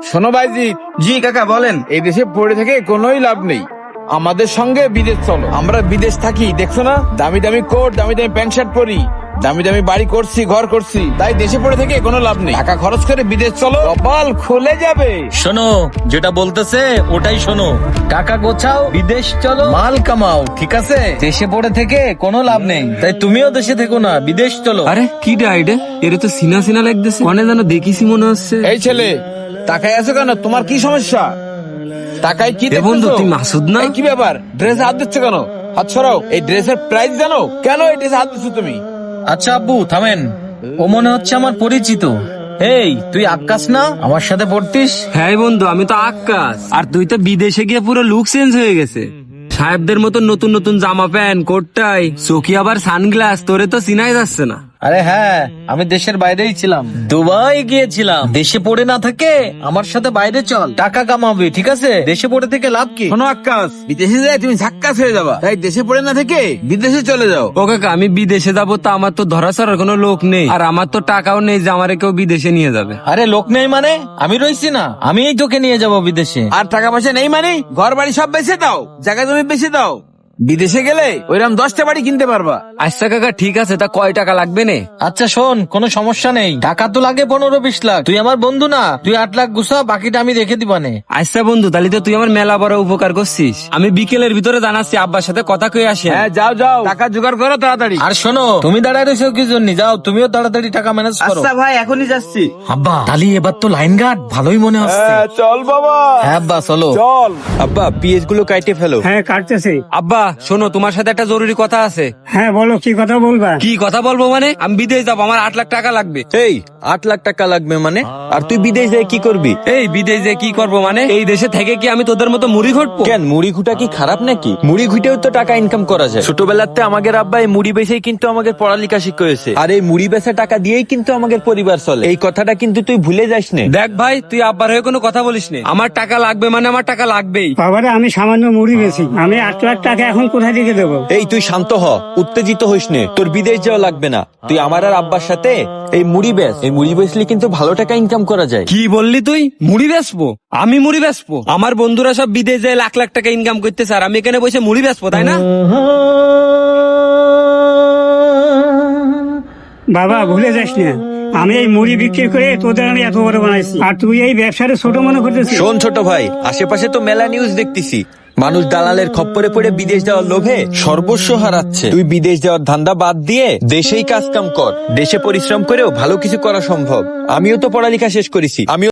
শোনো ভাইজিৎ, জি কাকা বলেন। এই দেশে পড়ে থেকে কোনোই লাভ নেই। আমাদের সঙ্গে বিদেশ চলো। আমরা বিদেশ থাকি, দেখছো না? দামি দামি কোট, দামি দামি প্যান্ট শার্ট পরি, দামি দামি বাড়ি করছি, ঘর করছি। তাই দেশে পড়ে থেকে কোনো লাভ নেই। টাকা খরচ করে বিদেশ চলো, কপাল খুলে যাবে। শোনো, যেটা বলতেছে ওটাই শোনো। টাকা গোছাও, বিদেশ চলো, মাল কামাও, ঠিক আছে? দেশে পড়ে থেকে কোনো লাভ নেই। তাই তুমিও দেশে থেকো না, বিদেশ চলো। আরে কি ডাইডে, এর তো সিনা সিনা লাগতেছে, অনেক যেন দেখিছি মনে হচ্ছে। এই ছেলে, টাকায় আছো কেন? তোমার কি সমস্যা? টাকায় কি এ বন্ধু, দেখতেছো? তুই মাসুদ না? এই কি ব্যাপার? ড্রেসে হাত দিচ্ছ কেন? হাত সরাও। এই ড্রেসের প্রাইস জানো? কেন এই ড্রেসে হাত দিচ্ছ তুমি? আচ্ছা আব্বু থামেন, ও মনে হচ্ছে আমার পরিচিত। এই তুই আক্কাস না, আমার সাথে পড়তিস? হ্যাঁ বন্ধু, আমি তো আক্কাস। আর তুই তো বিদেশে গিয়ে পুরো লুক চেঞ্জ হয়ে গেছে। সাহেবদের মতো নতুন নতুন জামা প্যান্ট, কোট টাই, চোখে আবার সানগ্লাস, তোরে তো চিনাই যাচ্ছে না। আরে হ্যাঁ, আমি দেশের বাইরেই ছিলাম, দুবাই গিয়েছিলাম। দেশে পড়ে না থাকে আমার সাথে বাইরে চল, টাকা কামাবি, ঠিক আছে? দেশে পড়ে থেকে লাভ কি? শোনো আক্কাস, বিদেশে যায় তুমি ঝাক্কাস হয়ে যাবা। তাই দেশে পড়ে না থেকে বিদেশে চলে যাও। ও কাকা, আমি বিদেশে যাবো তো আমার তো ধরা ছাড়ার কোনো লোক নেই, আর আমার তো টাকাও নেই যে আমারে কেউ বিদেশে নিয়ে যাবে। আরে লোক নেই মানে? আমি রইছি না, আমিই তোকে নিয়ে যাব বিদেশে। আর টাকা পয়সা নেই মানে ঘর বাড়ি সব বেচে দাও, জায়গা জমি বেচে দাও। বিদেশে গেলে ওইরকম 10টা বাড়ি কিনতে পারবা। আচ্ছা কাকা ঠিক আছে, তা কয় টাকা লাগবে নে? আচ্ছা শোন, কোনো সমস্যা নেই, টাকা তো লাগে 15-20 লাখ। তুই আমার বন্ধু না, তুই 8 লাখ গুছা, বাকিটা আমি রেখে দিবানে। আচ্ছা বন্ধু, তাহলে তো তুই আমার মেলা বড় উপকার করছিস। আমি বিকেলের ভিতরে জানাচ্ছি, আব্বার সাথে কথা কয়ে আসি। হ্যাঁ যাও যাও, টাকা জোগাড় করো তাড়াতাড়ি। আর শোনো, তুমি দাঁড়ায় রয়েছো কি জন্য? যাও, তুমিও তাড়াতাড়ি টাকা ম্যানেজ করো। আচ্ছা ভাই, এখনই যাচ্ছি। আব্বা তালি এবার তো লাইন গার্ড ভালোই মনে হচ্ছে। চল বাবা, হ্যাঁ আব্বা চলো। চল। আব্বা পিএস গুলো কাইটে ফেলো। হ্যাঁ কাটতেছি। আব্বা শোনো, তোমার সাথে একটা জরুরি কথা আছে। হ্যাঁ বলো, কি কথা বলবা? কি কথা বলবো মানে? আমি বিদেশ যাবো, আমার 8 লাখ টাকা লাগবে। এই 8 লাখ টাকা লাগবে মানে? আর তুই বিদেশ যায় কি করবি? এই বিদেশ যে কি করবো মানে? এই দেশে থেকে কি আমি তোদের মতো মুড়ি ঘটবো? কেন, মুড়ি ঘুটা কি খারাপ নাকি? মুড়ি ঘুটেও তো টাকা ইনকাম করা যায়। ছোটবেলাতে আমাদের আব্বা এই মুড়ি বেচেই কিন্তু আমাদের পড়ালেখা শিখিয়েছে, আর এই মুড়ি বেচা টাকা দিয়েই কিন্তু আমাদের পরিবার চলে। এই কথাটা কিন্তু তুই ভুলে যাস না। দেখ ভাই, তুই আব্বার হয়ে কোনো কথা বলিস না। আমার টাকা লাগবে মানে আমার টাকা লাগবেই। বাবারে, আমি সামান্য মুড়ি বেশি, আমি 8 লাখ টাকা এখন কোথায় থেকে দেবো? এই তুই শান্ত হ, উত্তেজিত হইস নে, তোর বিদেশ যাওয়া লাগবে না। তুই আমার আর আব্বার সাথে এই মুড়ি বেচ, এই মুড়ি বেচলে কিন্তু ভালো টাকা ইনকাম করা যায়। কি বললি তুই? মুড়ি বেচবো? আমি মুড়ি বেচবো? আমার বন্ধুরা সব বিদেশ যায় লাখ লাখ টাকা ইনকাম করতেছে, আর আমি এখানে বসে মুড়ি বেচবো, তাই না? বাবা ভুলে যাস না, আমি এই মুড়ি বিক্রি করে তোদের আমি এত বড় বানাইছি, আর তুই এই ব্যবসাটা ছোট মনে করতেছিস। শোন ছোট ভাই, আশেপাশে তো মেলা নিউজ দেখতেছি, মানুষ দালালের খপ্পরে পড়ে বিদেশ যাওয়ার লোভে সর্বস্ব হারাচ্ছে। তুই বিদেশ যাওয়ার ধান্দা বাদ দিয়ে দেশেই কাজ কাম কর। দেশে পরিশ্রম করেও ভালো কিছু করা সম্ভব। আমিও তো পড়ালেখা শেষ করেছি, আমিও